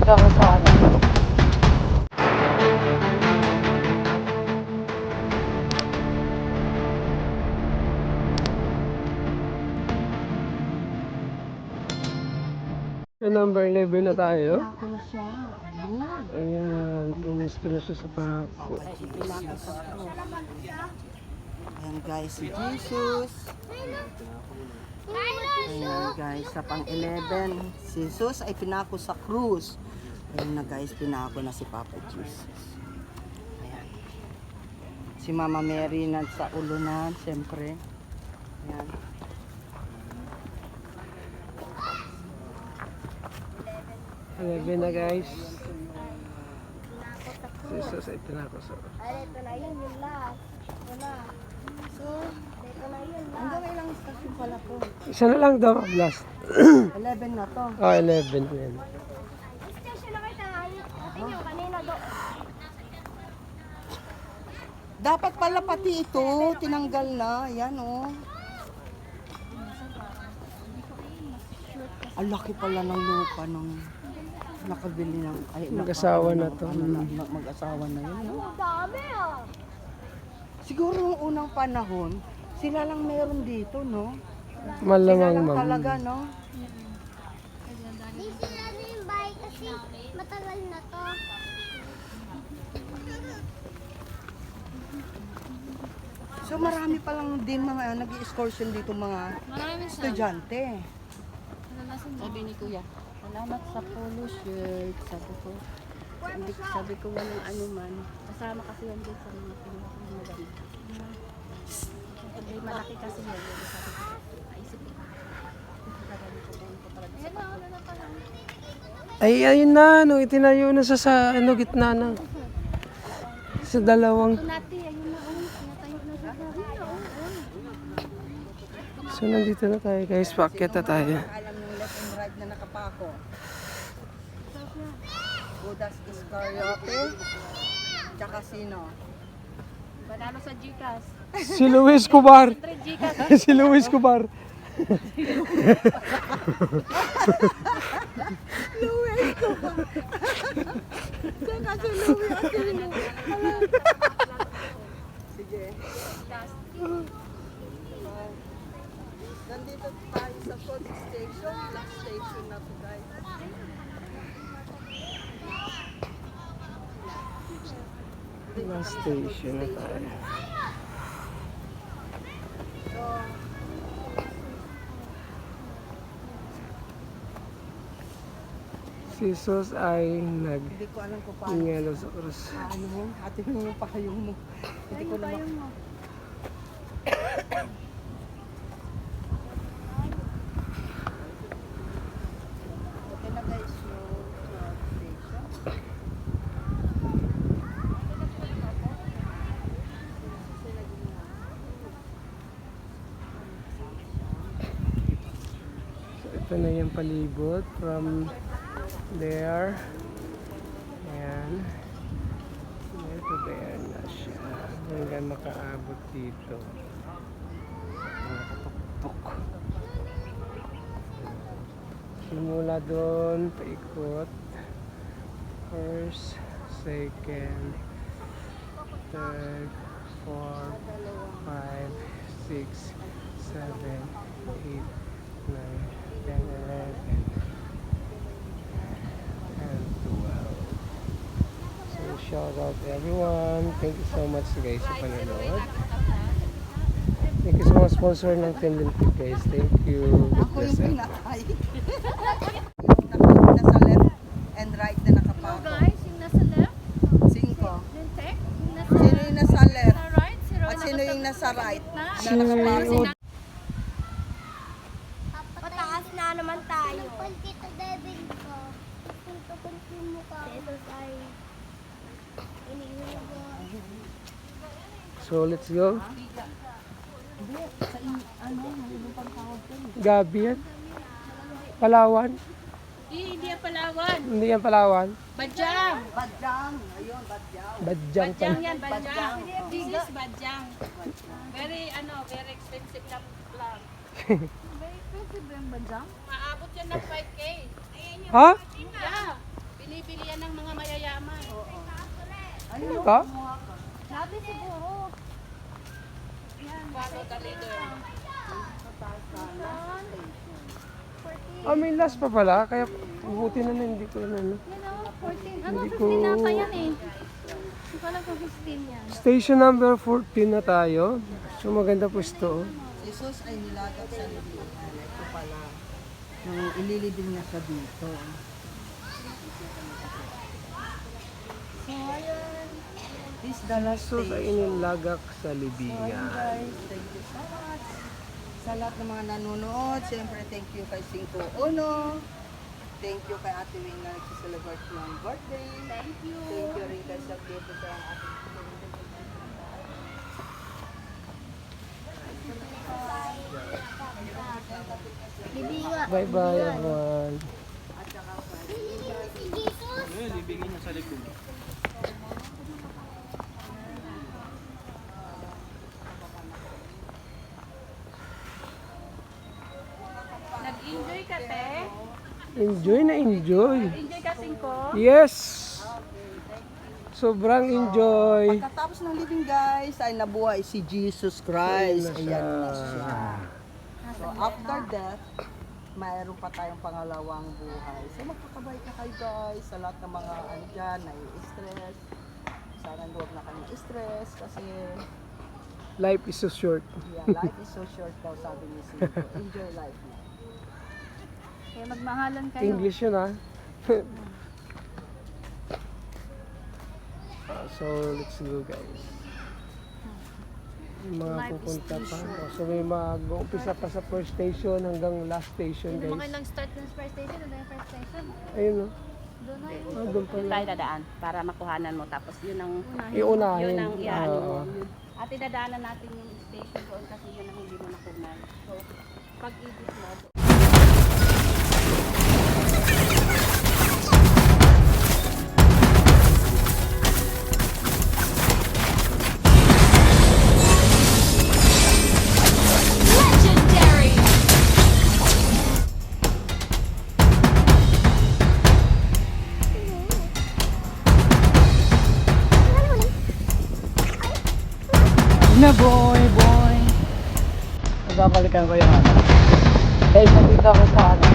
Tira ko sa akin. Number 11 na tayo. Ayan, kumusta na siya sa pako. Ayan guys, si Jesus. Ayan guys, sa pang 11, si Jesus ay pinako sa krus. Ayan na guys, pinako na si Papa Jesus. Ayan. Si Mama Mary na sa ulunan, siyempre. Ayan. Eleven na guys. Jesus ay pinako sa Ay, ito na yun, yung last. Wala. So, ito na yun, last. Hanggang ilang station pala po? isa na lang daw, last. 11 na to. Oh, 11 yan. Station na kayo tayo. Atin yung kanina do. Dapat pala pati ito, tinanggal na. Ayan oh. Ang laki pala ng lupa ng nakabili ng Mag-asawa na to. Mag-asawa na yun. No? Ang dami ah. Siguro nung unang panahon, sila lang meron dito, no? Sila Malamang lang ma'am. talaga, no? Di sila rin bay kasi matagal na to. So marami pa lang din mga nag-excursion dito mga estudyante. Sabi ni Kuya, salamat sa polo shirt. Sabi ko walang ano man. Kasama kasi yan din sa mga pinuha ko maganda. Sabi malaki kasi yan. Sabi ko, naisip ko. Ay, ayun na, no, itinayo na sa gitna na. Sa dalawang. Nati, ayun na oh. Tinatayo na siya. So, nandito na tayo guys. Paakyat na tayo. Alam yung left and right na nakapako. Judas Iscariote. Tsaka sino? Panalo sa Gcash. Si Luis Cubar. Si Luis Cubar. Louie ko ba? Tsaka si Louie at si Sige. Nandito tayo sa food station. Last station na to guys. Last station na tayo. Si Jesus ay Hindi ko alam kung paano. nag-ingelo sa krus. Ano mo? Ate mo yung payong mo. Hindi ko naman. Okay na guys yung station. So, ito na yung palibot from there. Ayan. There to there na siya. Hanggang makaabot dito. Nakatuktok. Simula doon, paikot. First, second, third, 4, 5, 6, 7, 8, 9, 10, 11, and 12. So, shout out everyone. Thank you so much guys sa panonood. Thank you so much sponsor ng Tendency guys. Thank you. God Ako bless yung everyone. pinatay. Yung nasa left and right na nakapako. Guys, yung nasa left, 5. yung tech, yung nasa Sino yung nasa left? right, si At sino yung nasa right? Si Na nakapako. Pataas na naman tayo. Dito, Devin ko. Punto mo ka. Ito ay So, let's go. Gabi yan. Palawan. Hindi yan Palawan. Hindi yan Palawan. Badyang. Badyang. Ayun, badyang. Badyang Badyang pala. yan, Badyang. This is Badyang. Very expensive na plant. Very expensive yung banjang. Maabot yan ng 5K. Ha? Yeah. Believe Ano? Ka? Sabi siguro. Ah, may last pa pala. Kaya buti na hindi ko na ano. Yan o, 14. Ano, Hindi 15 ko- nata yan eh. Hindi ko alam kung 15 yan. Station number 14 na tayo. So maganda po ito. Si Jesus ay nilagak sa libingan. Ito pala. Nung ililibing na siya dito. So, ayan. This is the last So sa station. inilagak sa So, ayun libingan. guys, thank you so much. Sa lahat ng mga nanonood, siyempre thank you kay Cinco Uno. Thank you kay Ate Wing na nag-celebrate ng birthday. Thank you. Thank you rin kay Sir Dito sa ating Bibinga. Bye-bye everyone. Si Jesus. Nag-enjoy ka, te? Enjoy na enjoy. Enjoy ka, Singko? Yes! Sobrang enjoy. Pagkatapos ng living guys, ay nabuhay si Jesus Christ. Ayan na siya. So after death, mayroon pa tayong pangalawang buhay. So magkakabay ka kayo guys sa lahat ng mga andyan na stress. Sana huwag na kayo stress kasi Life is so short. life is so short daw sabi ni Cinco. Enjoy life na. Kaya magmahalan kayo. English yun ah. So let's go guys. Yung mga pupunta pa. So may mag-uumpisa pa sa first station hanggang last station Yung mga guys. nag-start ng first station, ano yung first station? Ayun oh. Doon na yun. Ah, doon pa Tayo dadaan para makuhanan mo. Tapos yun ang Iunahin. yun ang iano mo. Ah, At idadaanan natin yung station doon kasi yun ang hindi mo nakunan. So, pag ibig mo, Legendary! Na boy, boy. Babalikan ko yung ano. Dahil nandito ako sa ano.